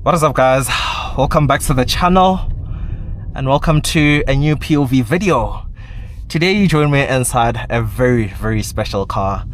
What is up, guys? Welcome back to the channel and welcome to a new POV video. Today you join me inside a very special car.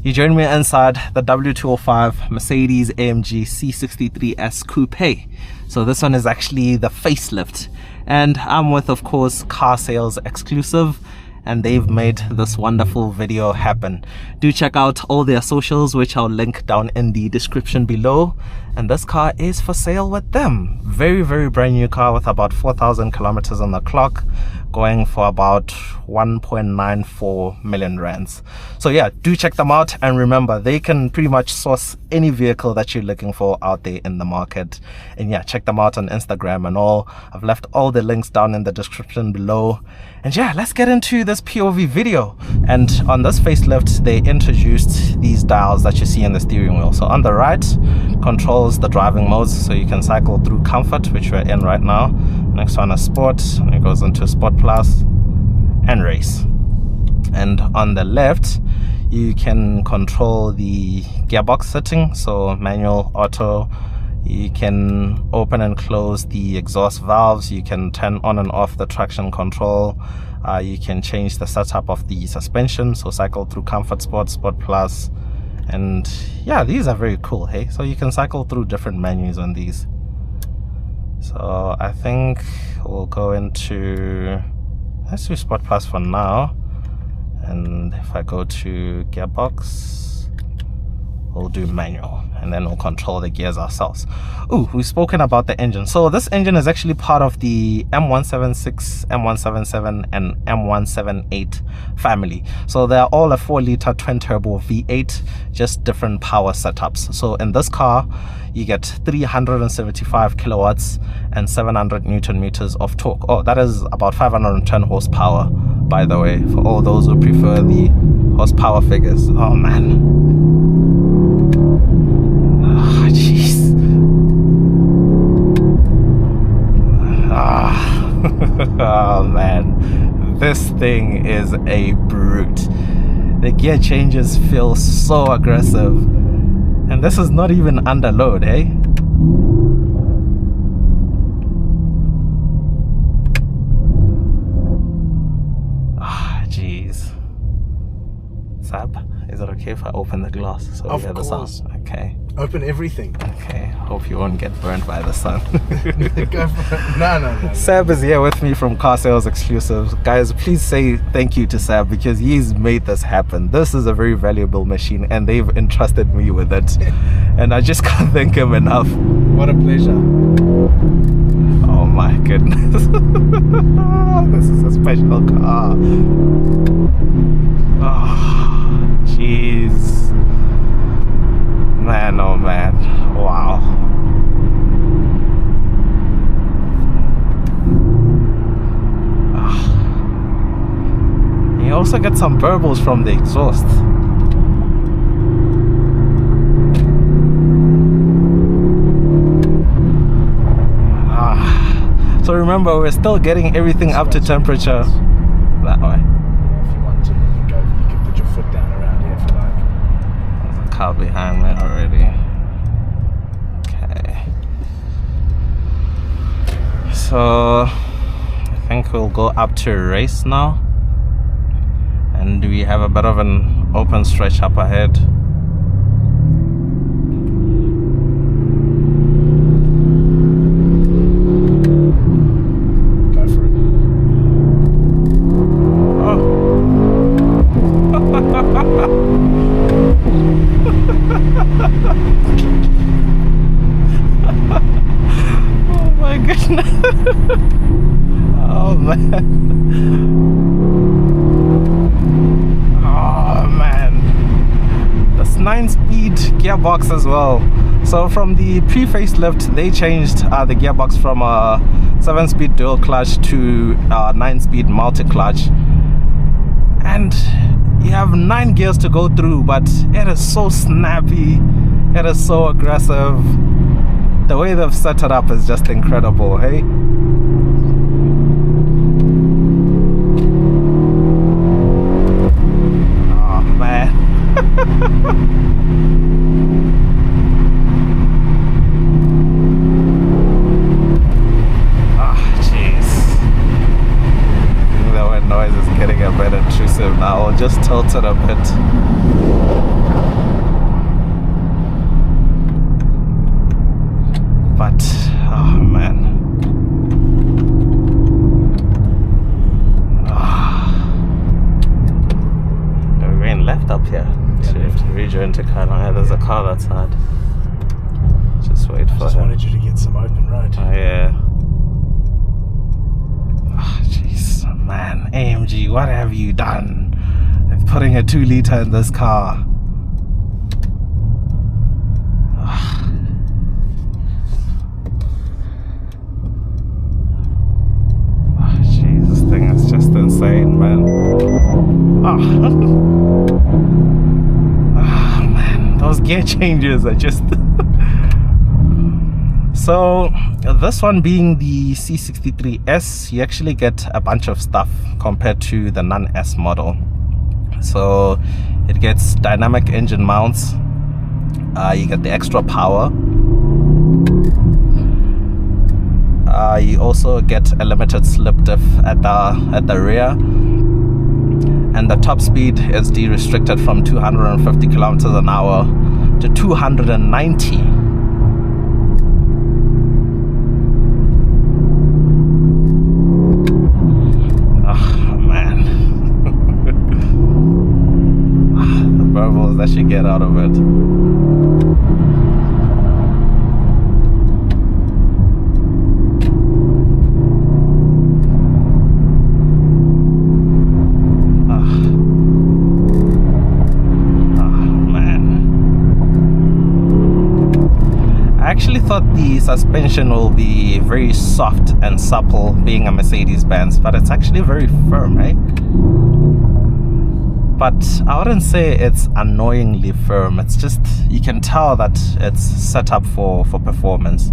You join me inside the W205 Mercedes AMG C63S Coupe. So this one is actually the facelift, and I'm with, of course, Car Sales Exclusive, and they've made this wonderful video happen. Do check out all their socials, which I'll link down in the description below. And this car is for sale with them. Very brand new car with about 4,000 kilometers on the clock, going for about 1.94 million rands. So yeah, do check them out, and remember, they can pretty much source any vehicle that you're looking for out there in the market. And yeah, check them out on Instagram and all. I've left all the links down in the description below. And yeah, let's get into this POV video. And on this facelift, they introduced these dials that you see in the steering wheel. So on the right controls the driving modes, so you can cycle through comfort, which we're in right now. Next one is sport, and it goes into sport plus and race. And on the left, you can control the gearbox setting, so manual, auto. You can open and close the exhaust valves. You can turn on and off the traction control. You can change the setup of the suspension, so cycle through comfort, sport, sport plus. And yeah, these are very cool, hey? So you can cycle through different menus on these. So I think we'll go into, let's do sport plus for now. And if I go to gearbox, we'll do manual, and then we'll control the gears ourselves. Ooh, we've spoken about the engine. So this engine is actually part of the M176, M177 and M178 family. So they're all a 4-liter twin turbo V8, just different power setups. So in this car, you get 375 kilowatts and 700 newton meters of torque. Oh, that is about 510 horsepower, by the way, for all those who prefer the horsepower figures. Oh man. Oh, jeez. Oh man, this thing is a brute. The gear changes feel so aggressive, and this is not even under load, eh? Ah, jeez. Sab, is it okay if I open the glass so we hear the sound? Okay. Open everything. Okay. Hope you won't get burnt by the sun. Go for it. No. Sab is here with me from Car Sales Exclusive. Guys, please say thank you to Sab, because he's made this happen. This is a very valuable machine, and they've entrusted me with it. And I just can't thank him enough. What a pleasure. Oh my goodness. This is a special car. Oh, jeez. Man, oh man. Wow. You also get some burbles from the exhaust. So remember, we're still getting everything up to temperature. That way. If you want to go, you can put your foot down around here if you like. There's a car behind me already. Okay. So I think we'll go up to race now. And we have a bit of an open stretch up ahead. Go for it. Oh my goodness. Oh man. Oh man, this 9-speed gearbox as well. So from the pre-facelift, they changed the gearbox from a 7-speed dual clutch to a 9-speed multi-clutch, and you have 9 gears to go through, but it is so snappy, it is so aggressive. The way they've set it up is just incredible, hey? tilted a bit. But oh man. We're going left up here. To rejoin to Kalanga. There's a car that side. Just wait for him. I just wanted you to get some open road. Oh yeah. Oh jeez, man. AMG, what have you done? With putting a 2-liter in this car. Oh jeez, this thing is just insane, man. Oh man, those gear changes are just So this one being the C63S, you actually get a bunch of stuff compared to the non-S model. So it gets dynamic engine mounts, you get the extra power, you also get a limited slip diff at the rear, and the top speed is de-restricted from 250 kilometers an hour to 290. That you get out of it. Man. I actually thought the suspension will be very soft and supple, being a Mercedes-Benz, but it's actually very firm, right? But I wouldn't say it's annoyingly firm. It's just, you can tell that it's set up for performance.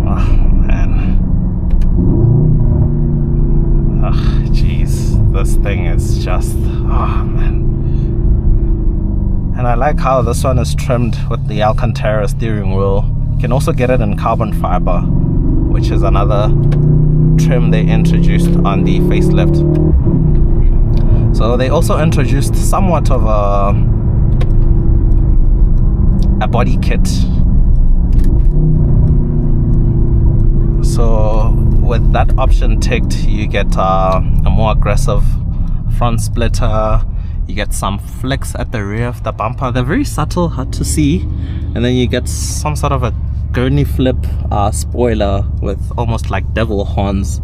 Oh man. Oh jeez, this thing is just, oh man. And I like how this one is trimmed with the Alcantara steering wheel. You can also get it in carbon fiber, which is another trim they introduced on the facelift. So they also introduced somewhat of a body kit. So with that option ticked, you get a more aggressive front splitter. You get some flicks at the rear of the bumper. They're very subtle, hard to see. And then you get some sort of a gurney flip spoiler with almost like devil horns.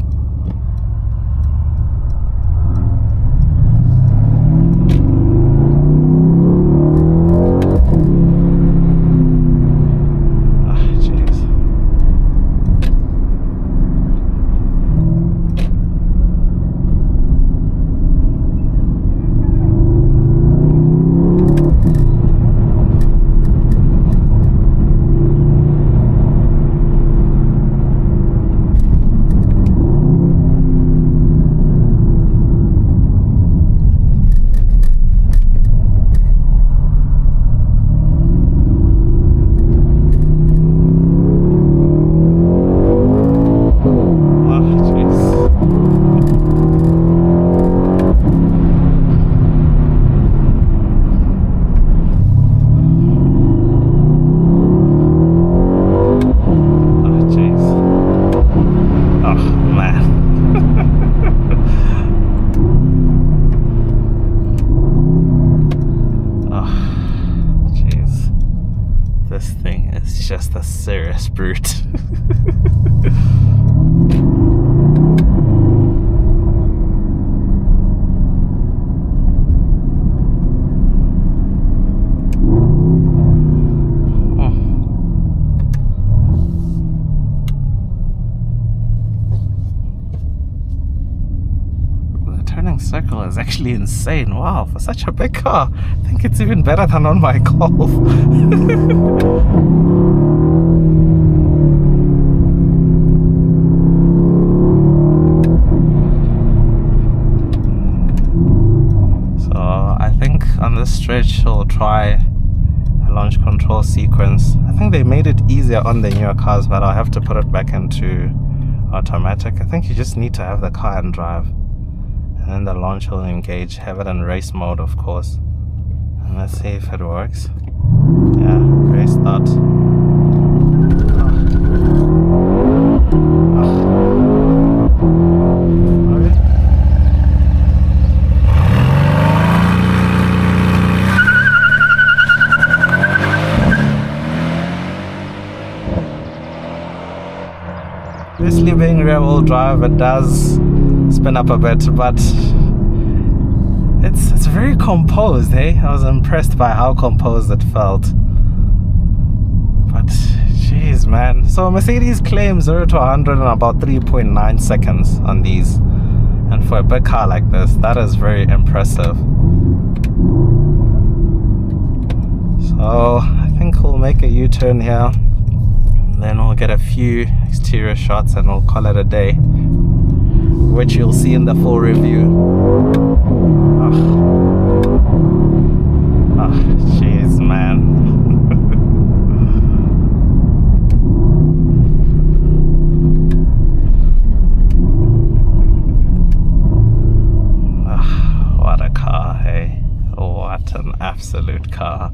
Just a serious brute. The turning circle is actually insane. Wow, for such a big car. I think it's even better than on my Golf. On this stretch, we'll try launch control sequence. I think they made it easier on the newer cars, but I'll have to put it back into automatic. I think you just need to have the car and drive, and then the launch will engage. Have it in race mode, of course, and let's see if it works. Yeah, race start. Obviously, being rear-wheel drive, it does spin up a bit, but it's very composed, hey? I was impressed by how composed it felt. But jeez, man. So Mercedes claims 0 to 100 in about 3.9 seconds on these, and for a big car like this, that is very impressive. So I think we'll make a U-turn here. Then we'll get a few exterior shots and we'll call it a day, which you'll see in the full review. Jeez, man. What a car, hey? What an absolute car.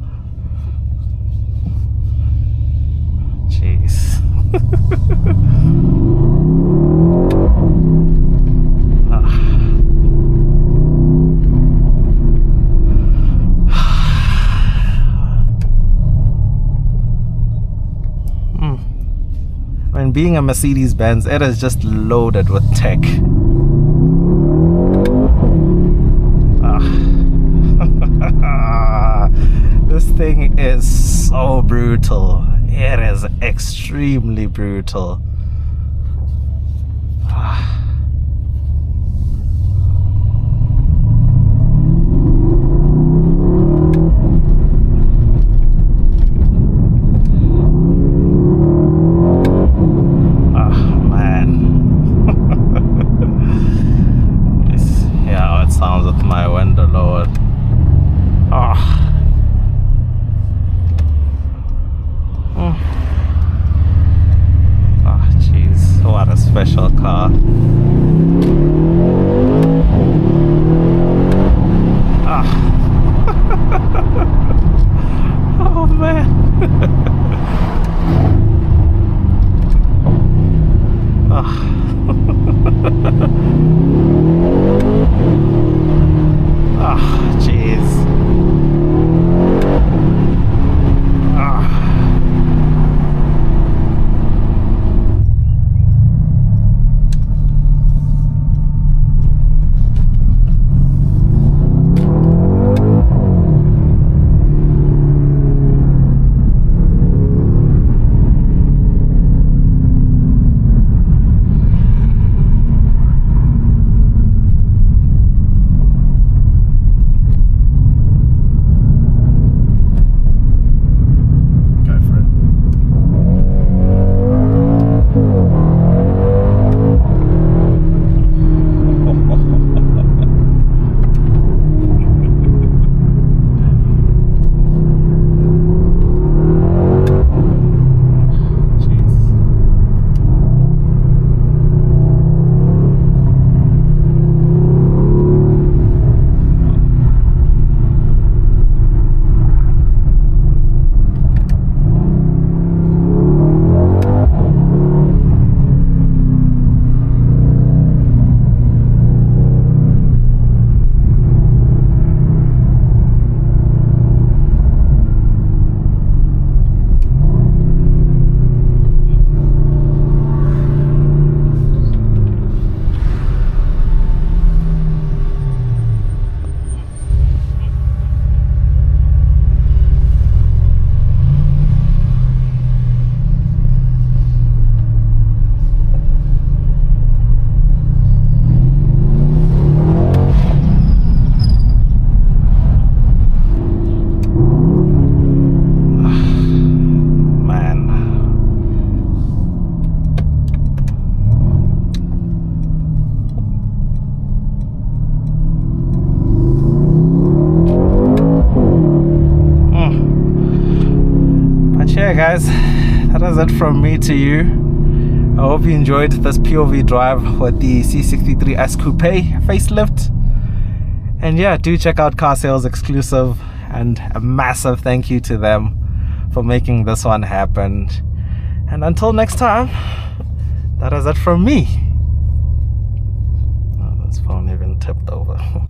Jeez. When being a Mercedes-Benz, it is just loaded with tech. This thing is so brutal. It is extremely brutal. Man. Yeah, how it sounds with my window lowered. Jeez, what a special car. guys, that is it from me to you. I hope you enjoyed this POV drive with the C63S Coupe facelift. And yeah, do check out Car Sales Exclusive, and a massive thank you to them for making this one happen. And until next time, that is it from me. Oh, this phone even tipped over.